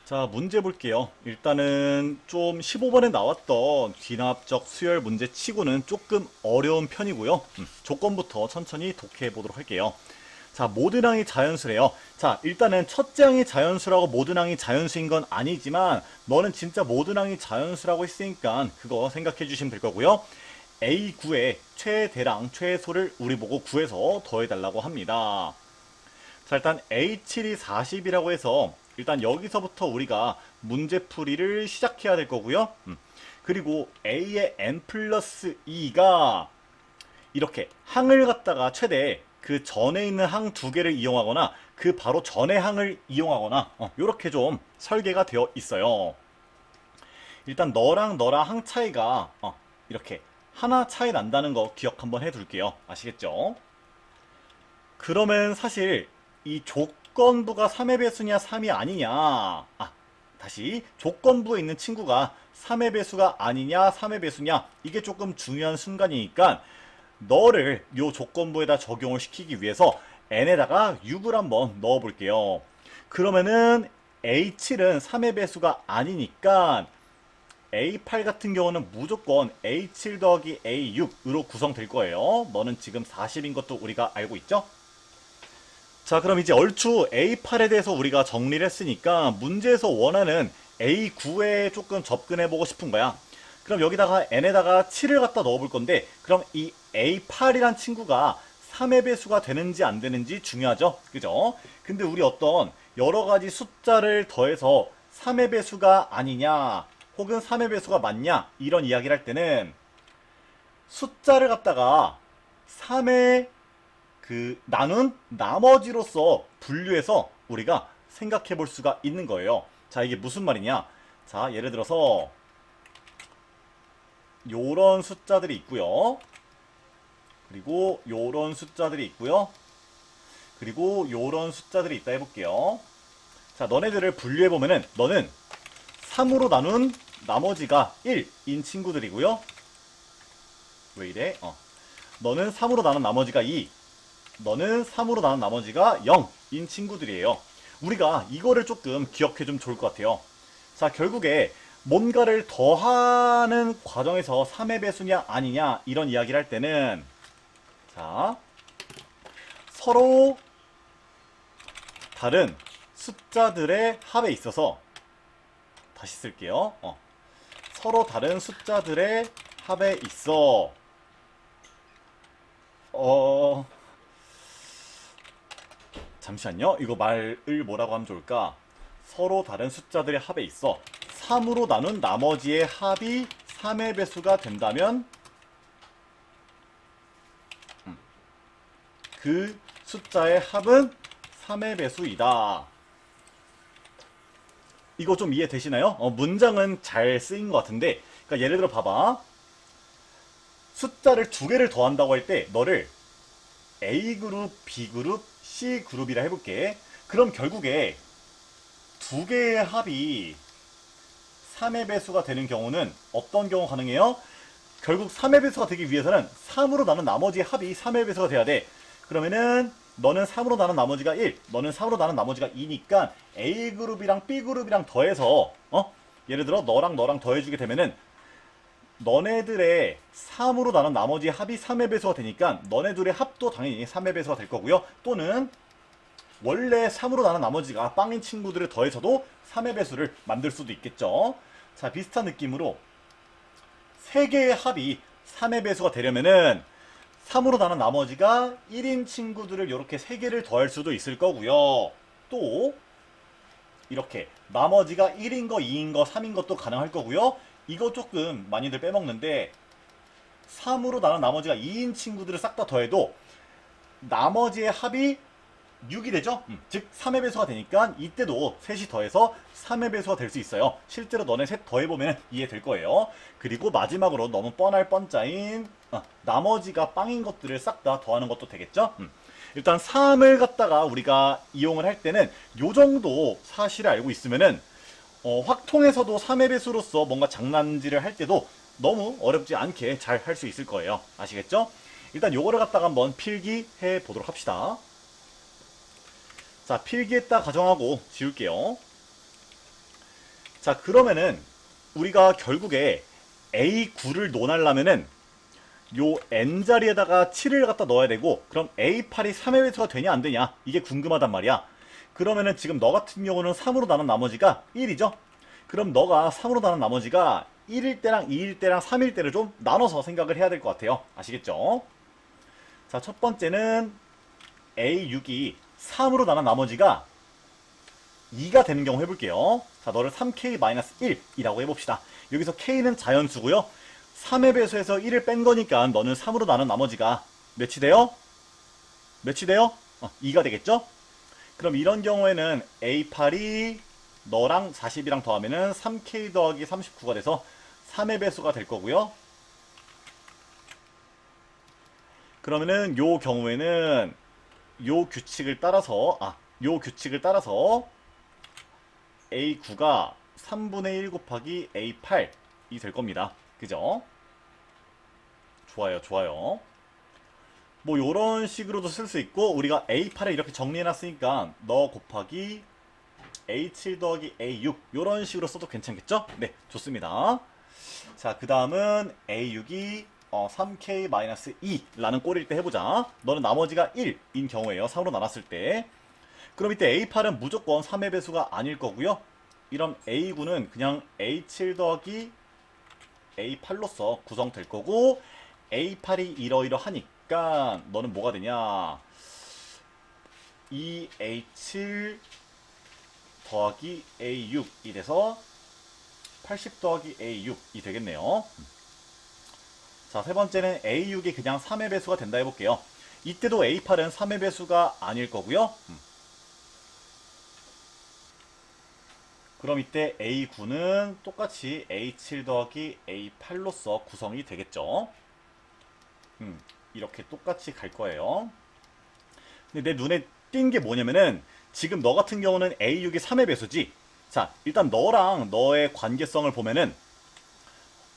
자, 문제 볼게요. 일단은 좀 15번에 나왔던 귀납적 수열 문제 치고는 조금 어려운 편이고요. 조건부터 천천히 독해해 보도록 할게요. 자, 모든 항이 자연수래요. 자, 일단은 첫째 항이 자연수라고 모든 항이 자연수인 건 아니지만 너는 진짜 모든 항이 자연수라고 했으니까 그거 생각해 주시면 될 거고요. A9의 최대랑 최소를 우리 보고 구해서 더해달라고 합니다. 자, 일단 A7이 40이라고 해서 일단 여기서부터 우리가 문제풀이를 시작해야 될 거고요. 그리고 A의 n 플러스 2가 이렇게 항을 갖다가 최대 그 전에 있는 항 두 개를 이용하거나 그 바로 전에 항을 이용하거나 이렇게 좀 설계가 되어 있어요. 일단 너랑 너랑 항 차이가 이렇게 하나 차이 난다는 거 기억 한번 해둘게요. 아시겠죠? 그러면 사실 이 조건부가 3의 배수냐 3이 아니냐, 다시 조건부에 있는 친구가 3의 배수가 아니냐 3의 배수냐, 이게 조금 중요한 순간이니까 너를 요 조건부에다 적용을 시키기 위해서 n에다가 6을 한번 넣어 볼게요. 그러면은 A7은 3의 배수가 아니니까 A8 같은 경우는 무조건 A7 더하기 A6으로 구성될 거예요. 너는 지금 40인 것도 우리가 알고 있죠? 자, 그럼 이제 얼추 A8에 대해서 우리가 정리를 했으니까 문제에서 원하는 A9에 조금 접근해 보고 싶은 거야. 그럼 여기다가 n에다가 7을 갖다 넣어 볼 건데, 그럼 이 A8이란 친구가 3의 배수가 되는지 안 되는지 중요하죠? 그죠? 근데 우리 어떤 여러 가지 숫자를 더해서 3의 배수가 아니냐 혹은 3의 배수가 맞냐 이런 이야기를 할 때는 숫자를 갖다가 3의 그 나눈 나머지로서 분류해서 우리가 생각해 볼 수가 있는 거예요. 자, 이게 무슨 말이냐? 자, 예를 들어서 요런 숫자들이 있고요. 그리고 요런 숫자들이 있고요. 그리고 요런 숫자들이 있다 해볼게요. 자, 너네들을 분류해 보면은 너는 3으로 나눈 나머지가 1인 친구들이고요. 왜 이래? 너는 3으로 나눈 나머지가 2, 너는 3으로 나눈 나머지가 0인 친구들이에요. 우리가 이거를 조금 기억해주면 좋을 것 같아요. 자, 결국에 뭔가를 더하는 과정에서 3의 배수냐 아니냐 이런 이야기를 할 때는, 자, 서로 다른 숫자들의 합에 있어서, 다시 쓸게요. 서로 다른 숫자들의 합에 있어 어 잠시만요. 이거 말을 뭐라고 하면 좋을까? 서로 다른 숫자들의 합에 있어 3으로 나눈 나머지의 합이 3의 배수가 된다면 그 숫자의 합은 3의 배수이다. 이거 좀 이해되시나요? 문장은 잘 쓰인 것 같은데, 그러니까 예를 들어 봐봐. 숫자를 두 개를 더한다고 할 때 너를 A그룹, B그룹, C그룹이라 해볼게. 그럼 결국에 두 개의 합이 3의 배수가 되는 경우는 어떤 경우 가능해요? 결국 3의 배수가 되기 위해서는 3으로 나눈 나머지 합이 3의 배수가 돼야 돼. 그러면은 너는 3으로 나눈 나머지가 1, 너는 3으로 나눈 나머지가 2니까 A그룹이랑 B그룹이랑 더해서 예를 들어 너랑 너랑 더해주게 되면은 너네들의 3으로 나눈 나머지 합이 3의 배수가 되니까 너네 둘의 합도 당연히 3의 배수가 될 거고요. 또는 원래 3으로 나눈 나머지가 빵인 친구들을 더해서도 3의 배수를 만들 수도 있겠죠. 자, 비슷한 느낌으로 3개의 합이 3의 배수가 되려면은 3으로 나눈 나머지가 1인 친구들을 이렇게 3개를 더할 수도 있을 거고요. 또 이렇게 나머지가 1인 거, 2인 거, 3인 것도 가능할 거고요. 이거 조금 많이들 빼먹는데 3으로 나눈 나머지가 2인 친구들을 싹 다 더해도 나머지의 합이 6이 되죠? 즉 3의 배수가 되니까 이때도 셋이 더해서 3의 배수가 될 수 있어요. 실제로 너네 셋 더해보면 이해될 거예요. 그리고 마지막으로 너무 뻔할 뻔짜인 나머지가 빵인 것들을 싹 다 더하는 것도 되겠죠? 일단 3을 갖다가 우리가 이용을 할 때는 요 정도 사실을 알고 있으면은 확통에서도 3의 배수로서 뭔가 장난질을 할 때도 너무 어렵지 않게 잘 할 수 있을 거예요. 아시겠죠? 일단 요거를 갖다가 한번 필기해 보도록 합시다. 자, 필기했다 가정하고 지울게요. 자, 그러면은 우리가 결국에 A9를 논하려면은 요 n자리에다가 7을 갖다 넣어야 되고, 그럼 A8이 3의 배수가 되냐 안 되냐 이게 궁금하단 말이야. 그러면은 지금 너 같은 경우는 3으로 나눈 나머지가 1이죠. 그럼 너가 3으로 나눈 나머지가 1일 때랑 2일 때랑 3일 때를 좀 나눠서 생각을 해야 될 것 같아요. 아시겠죠? 자, 첫 번째는 A6이 3으로 나눈 나머지가 2가 되는 경우 해볼게요. 자, 너를 3K-1이라고 해봅시다. 여기서 K는 자연수고요. 3의 배수에서 1을 뺀 거니까 너는 3으로 나눈 나머지가 몇이 돼요? 몇이 돼요? 2가 되겠죠? 그럼 이런 경우에는 A8이 너랑 40이랑 더하면은 3K 더하기 39가 돼서 3의 배수가 될 거고요. 그러면은 요 경우에는 요 규칙을 따라서 A9가 3분의 1 곱하기 A8이 될 겁니다. 그죠? 좋아요, 좋아요. 뭐 요런 식으로도 쓸 수 있고, 우리가 A8을 이렇게 정리해놨으니까 너 곱하기 A7 더하기 A6 요런 식으로 써도 괜찮겠죠? 네, 좋습니다. 자, 그 다음은 A6이 3K-2라는 꼴일 때 해보자. 너는 나머지가 1인 경우에요. 3으로 나눴을 때. 그럼 이때 A8은 무조건 3의 배수가 아닐 거고요. 이런 A9는 그냥 A7 더하기 A8로서 구성될 거고, A8이 이러이러하니까 너는 뭐가 되냐, 2A7 더하기 A6이 돼서 80 더하기 A6이 되겠네요. 자, 세 번째는 A6이 그냥 3의 배수가 된다 해볼게요. 이때도 A8은 3의 배수가 아닐 거고요. 그럼 이때 A9는 똑같이 A7 더하기 A8로서 구성이 되겠죠. 이렇게 똑같이 갈 거예요. 근데 내 눈에 띈 게 뭐냐면은, 지금 너 같은 경우는 A6이 3의 배수지. 자, 일단 너랑 너의 관계성을 보면은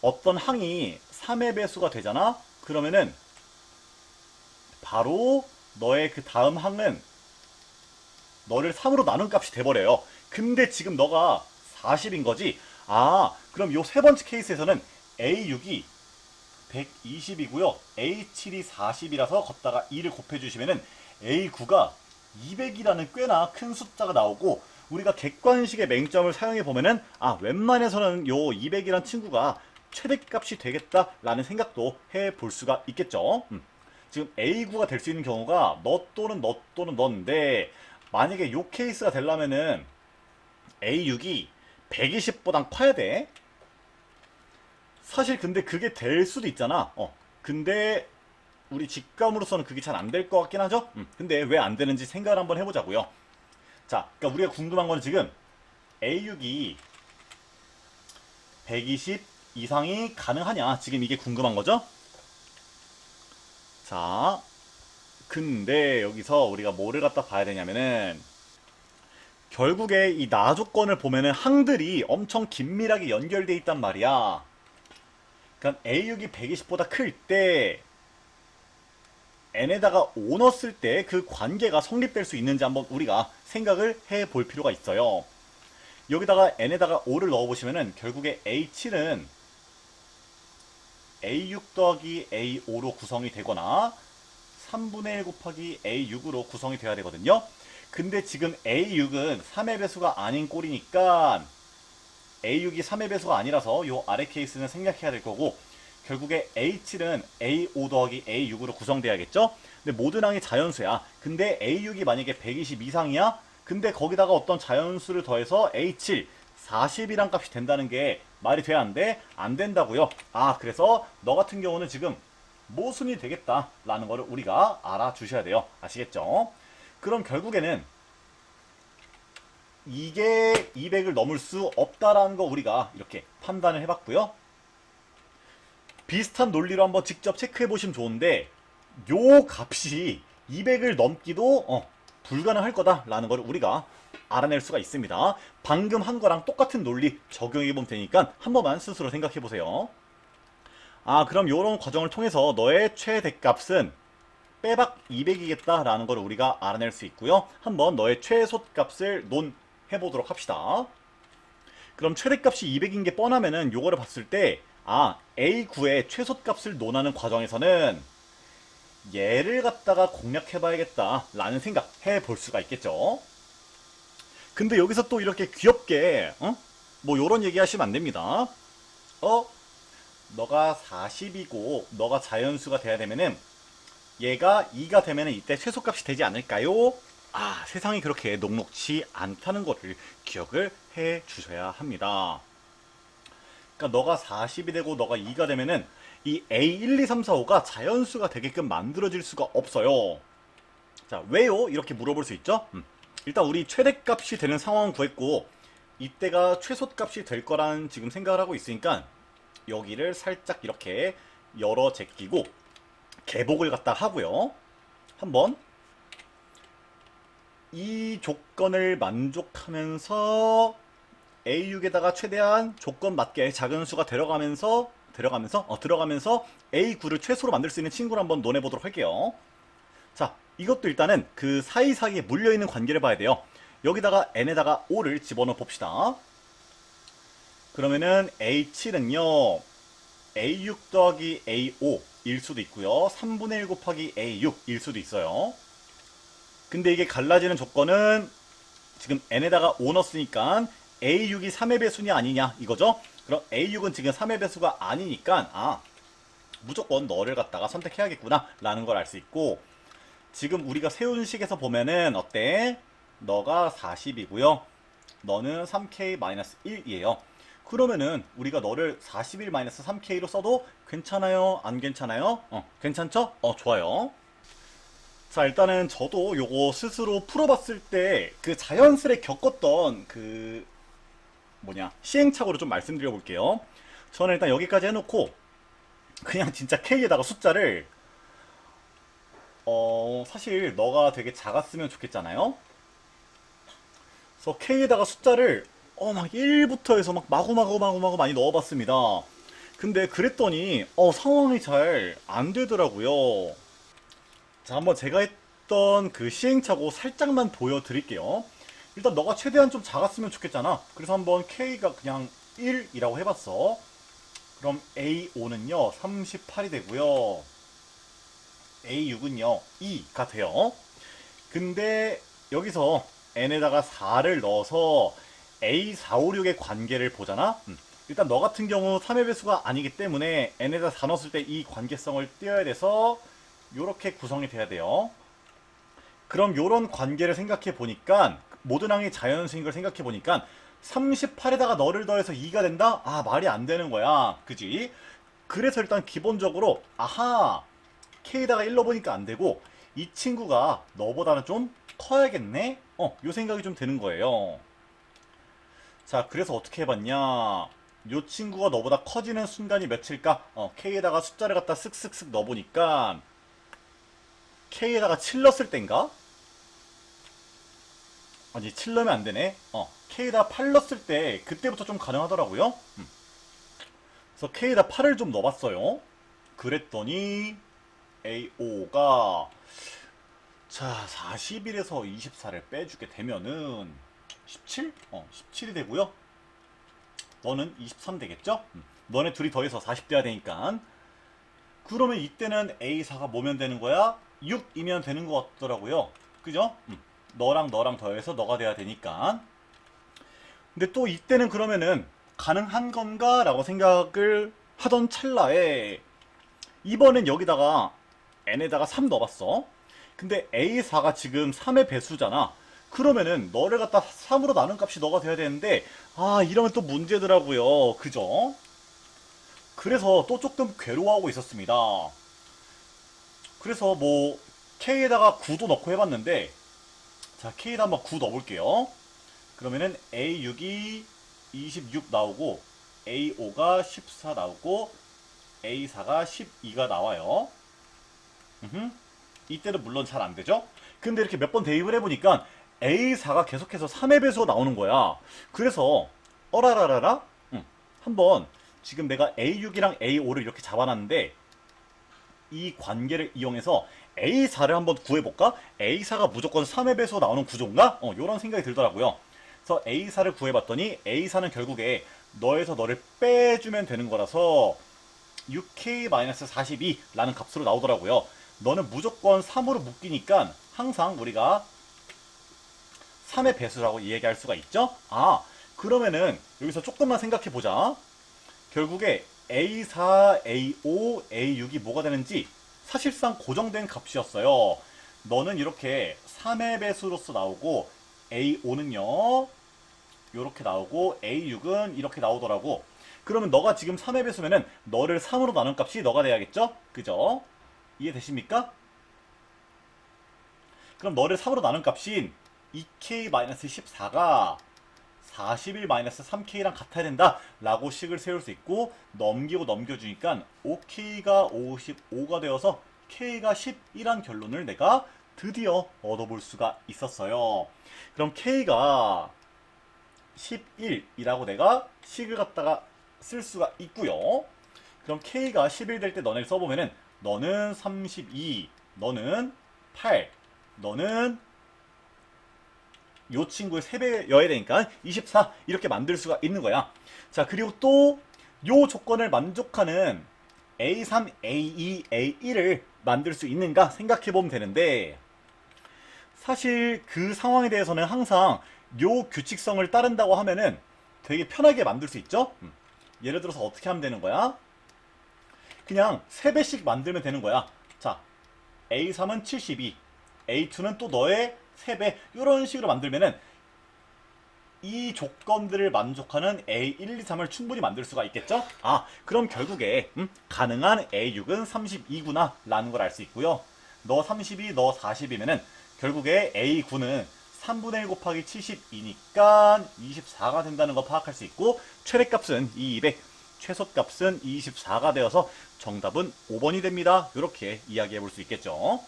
어떤 항이 3의 배수가 되잖아? 그러면은 바로 너의 그 다음 항은 너를 3으로 나눈 값이 돼버려요. 근데 지금 너가 40인 거지? 그럼 요 세 번째 케이스에서는 A6이 120이고요. A7이 40이라서 걷다가 2를 곱해주시면은 A9가 200이라는 꽤나 큰 숫자가 나오고, 우리가 객관식의 맹점을 사용해 보면은 웬만해서는 요 200이란 친구가 최대값이 되겠다라는 생각도 해볼 수가 있겠죠. 지금 A9가 될 수 있는 경우가 너 또는 너인데, 만약에 요 케이스가 되려면은 A6이 120보단 커야 돼. 사실 근데 그게 될 수도 있잖아. 근데 우리 직감으로서는 그게 잘 안 될 것 같긴 하죠. 근데 왜 안 되는지 생각을 한번 해보자고요. 자, 그러니까 우리가 궁금한 건 지금 A6이 120 이상이 가능하냐, 지금 이게 궁금한 거죠. 자, 근데 여기서 우리가 뭐를 갖다 봐야 되냐면은, 결국에 이 나 조건을 보면은 항들이 엄청 긴밀하게 연결돼 있단 말이야. 그러니까 A6이 120보다 클 때 n에다가 5 넣었을 때 그 관계가 성립될 수 있는지 한번 우리가 생각을 해 볼 필요가 있어요. 여기다가 n에다가 5를 넣어 보시면은 결국에 A7은 A6 더하기 A5로 구성이 되거나 3분의 1 곱하기 A6으로 구성이 돼야 되거든요. 근데 지금 A6은 3의 배수가 아닌 꼴이니까 A6이 3의 배수가 아니라서 요 아래 케이스는 생략해야 될 거고, 결국에 A7은 A5 더하기 A6으로 구성돼야겠죠? 근데 모든 항이 자연수야. 근데 A6이 만약에 120 이상이야? 근데 거기다가 어떤 자연수를 더해서 A7 40이란 값이 된다는 게 말이 돼, 안 돼? 안 된다고요. 그래서 너 같은 경우는 지금 모순이 되겠다라는 거를 우리가 알아주셔야 돼요. 아시겠죠? 그럼 결국에는 이게 200을 넘을 수 없다라는 거 우리가 이렇게 판단을 해봤고요. 비슷한 논리로 한번 직접 체크해 보시면 좋은데, 요 값이 200을 넘기도 불가능할 거다라는 걸 우리가 알아낼 수가 있습니다. 방금 한 거랑 똑같은 논리 적용해 보면 되니까 한 번만 스스로 생각해 보세요. 그럼 요런 과정을 통해서 너의 최대값은 빼박 200이겠다라는 걸 우리가 알아낼 수 있고요. 한번 너의 최소값을 논해 보도록 합시다. 그럼 최대값이 200인 게 뻔하면은 요거를 봤을 때 A9의 최소값을 논하는 과정에서는 얘를 갖다가 공략해봐야겠다 라는 생각 해볼 수가 있겠죠. 근데 여기서 또 이렇게 귀엽게 뭐 요런 얘기 하시면 안 됩니다. 너가 40이고 너가 자연수가 돼야 되면은 얘가 2가 되면은 이때 최소값이 되지 않을까요? 세상이 그렇게 녹록치 않다는 것을 기억을 해 주셔야 합니다. 그러니까 너가 40이 되고 너가 2가 되면은 이 A1, 2, 3, 4, 5가 자연수가 되게끔 만들어질 수가 없어요. 자, 왜요? 이렇게 물어볼 수 있죠? 일단 우리 최대값이 되는 상황은 구했고 이때가 최소값이 될 거란 지금 생각을 하고 있으니까 여기를 살짝 이렇게 열어 제끼고 개복을 갖다 하고요. 한번 이 조건을 만족하면서 A6에다가 최대한 조건 맞게 작은 수가 들어가면서 A9를 최소로 만들 수 있는 친구를 한번 논해보도록 할게요. 자, 이것도 일단은 그 사이사이에 물려있는 관계를 봐야 돼요. 여기다가 n에다가 5를 집어넣어 봅시다. 그러면은 A7은요 A6 더하기 A5 일 수도 있고요 3분의 1 곱하기 A6 일 수도 있어요. 근데 이게 갈라지는 조건은 지금 n에다가 5 넣었으니까 A6이 3의 배수냐 아니냐 이거죠. 그럼 A6은 지금 3의 배수가 아니니까 무조건 너를 갖다가 선택해야겠구나 라는 걸 알 수 있고, 지금 우리가 세운 식에서 보면은 어때? 너가 40이고요 너는 3K-1이에요 그러면은 우리가 너를 41-3K로 써도 괜찮아요? 안 괜찮아요? 괜찮죠? 좋아요. 자, 일단은 저도 요거 스스로 풀어봤을 때 그 자연스레 겪었던 그 시행착오를 좀 말씀드려 볼게요. 저는 일단 여기까지 해놓고 그냥 진짜 K에다가 숫자를 사실 너가 되게 작았으면 좋겠잖아요. 그래서 K에다가 숫자를 막 1부터 해서 막 마구마구 많이 넣어봤습니다. 근데 그랬더니 상황이 잘 안 되더라고요. 자, 한번 제가 했던 그 시행착오 살짝만 보여드릴게요. 일단 너가 최대한 좀 작았으면 좋겠잖아. 그래서 한번 K가 그냥 1이라고 해봤어. 그럼 A5는요 38이 되고요 A6은요 2가 돼요. 근데 여기서 n에다가 4를 넣어서 A456의 관계를 보잖아. 일단 너 같은 경우 3의 배수가 아니기 때문에 n에다 4 넣었을 때 이 관계성을 띄어야 돼서 요렇게 구성이 돼야 돼요. 그럼 요런 관계를 생각해 보니까 모든 항의 자연수인 걸 생각해 보니까 38에다가 너를 더해서 2가 된다? 말이 안 되는 거야. 그지? 그래서 일단 기본적으로 K에다가 1 넣어보니까 안 되고 이 친구가 너보다는 좀 커야겠네? 요 생각이 좀 드는 거예요. 자, 그래서 어떻게 해봤냐. 요 친구가 너보다 커지는 순간이 며칠까? K에다가 숫자를 갖다 쓱쓱쓱 넣어보니까 K에다가 7 넣었을 땐가? 아니 7 넣으면 안 되네. K에다가 8 넣었을 때 그때부터 좀 가능하더라고요. 그래서 K에다 8을 좀 넣어봤어요. 그랬더니 A5가 자 41에서 24를 빼주게 되면은 17? 17이 되고요 너는 23 되겠죠? 너네 둘이 더해서 40 돼야 되니까. 그러면 이때는 A4가 뭐면 되는 거야? 6이면 되는 것 같더라고요. 그죠? 너랑 더해서 너가 돼야 되니까. 근데 또 이때는 그러면은 가능한 건가? 라고 생각을 하던 찰나에 이번엔 여기다가 n에다가 3 넣어봤어. 근데 A4가 지금 3의 배수잖아. 그러면은 너를 갖다 3으로 나눈 값이 너가 돼야 되는데 이러면 또 문제더라고요. 그죠? 그래서 또 조금 괴로워하고 있었습니다. 그래서 뭐 K에다가 9도 넣고 해봤는데 자 K에다 한번 9 넣어볼게요. 그러면은 A6이 26 나오고 A5가 14 나오고 A4가 12가 나와요. 이때는 물론 잘 안되죠? 근데 이렇게 몇 번 대입을 해보니까 A4가 계속해서 3의 배수가 나오는 거야. 그래서 어라라라라 한번 지금 내가 A6이랑 A5를 이렇게 잡아놨는데 이 관계를 이용해서 A4를 한번 구해볼까? A4가 무조건 3의 배수가 나오는 구조인가? 요런 생각이 들더라고요. 그래서 A4를 구해봤더니 A4는 결국에 너에서 너를 빼주면 되는 거라서 6K-42라는 값으로 나오더라고요. 너는 무조건 3으로 묶이니까 항상 우리가 3의 배수라고 얘기할 수가 있죠? 아, 그러면은 여기서 조금만 생각해 보자. 결국에 A4, A5, A6이 뭐가 되는지 사실상 고정된 값이었어요. 너는 이렇게 3의 배수로서 나오고 A5는요 이렇게 나오고 A6은 이렇게 나오더라고. 그러면 너가 지금 3의 배수면은 너를 3으로 나눈 값이 너가 돼야겠죠? 그죠? 이해되십니까? 그럼 너를 3으로 나눈 값인 2K-14가 41-3K랑 같아야 된다 라고 식을 세울 수 있고, 넘기고 넘겨주니까 5K가 55가 되어서 K가 11한 결론을 내가 드디어 얻어볼 수가 있었어요. 그럼 K가 11이라고 내가 식을 갖다가 쓸 수가 있고요. 그럼 K가 11 될 때 너네를 써보면은 너는 32, 너는 8, 너는 요 친구의 3배여야 되니까 24 이렇게 만들 수가 있는 거야. 자, 그리고 또 요 조건을 만족하는 A3, A2, A1을 만들 수 있는가 생각해 보면 되는데, 사실 그 상황에 대해서는 항상 요 규칙성을 따른다고 하면은 되게 편하게 만들 수 있죠. 예를 들어서 어떻게 하면 되는 거야? 그냥 3배씩 만들면 되는 거야. 자, A3은 72, A2는 또 너의 3배, 이런 식으로 만들면은 이 조건들을 만족하는 A1, 2, 3을 충분히 만들 수가 있겠죠? 아, 그럼 결국에 가능한 A6은 32구나 라는 걸 알 수 있고요. 너 32, 너 40이면은 결국에 A9는 3분의 1 곱하기 72니까 24가 된다는 거 파악할 수 있고, 최대값은 200, 최소값은 24가 되어서 정답은 5번이 됩니다. 이렇게 이야기해 볼 수 있겠죠.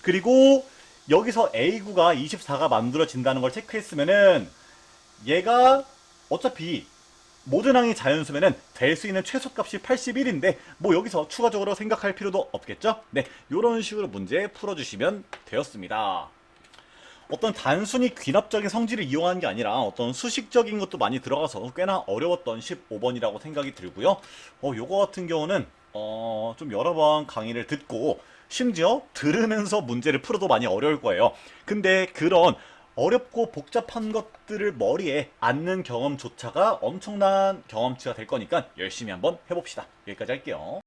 그리고 여기서 A9가 24가 만들어진다는 걸 체크했으면은 얘가 어차피 모든 항이 자연수면은 될 수 있는 최소값이 81인데 뭐 여기서 추가적으로 생각할 필요도 없겠죠? 네, 이런 식으로 문제 풀어주시면 되었습니다. 어떤 단순히 귀납적인 성질을 이용한 게 아니라 어떤 수식적인 것도 많이 들어가서 꽤나 어려웠던 15번이라고 생각이 들고요. 요거 같은 경우는 좀 여러 번 강의를 듣고 심지어 들으면서 문제를 풀어도 많이 어려울 거예요. 근데 그런 어렵고 복잡한 것들을 머리에 앉는 경험조차가 엄청난 경험치가 될 거니까 열심히 한번 해봅시다. 여기까지 할게요.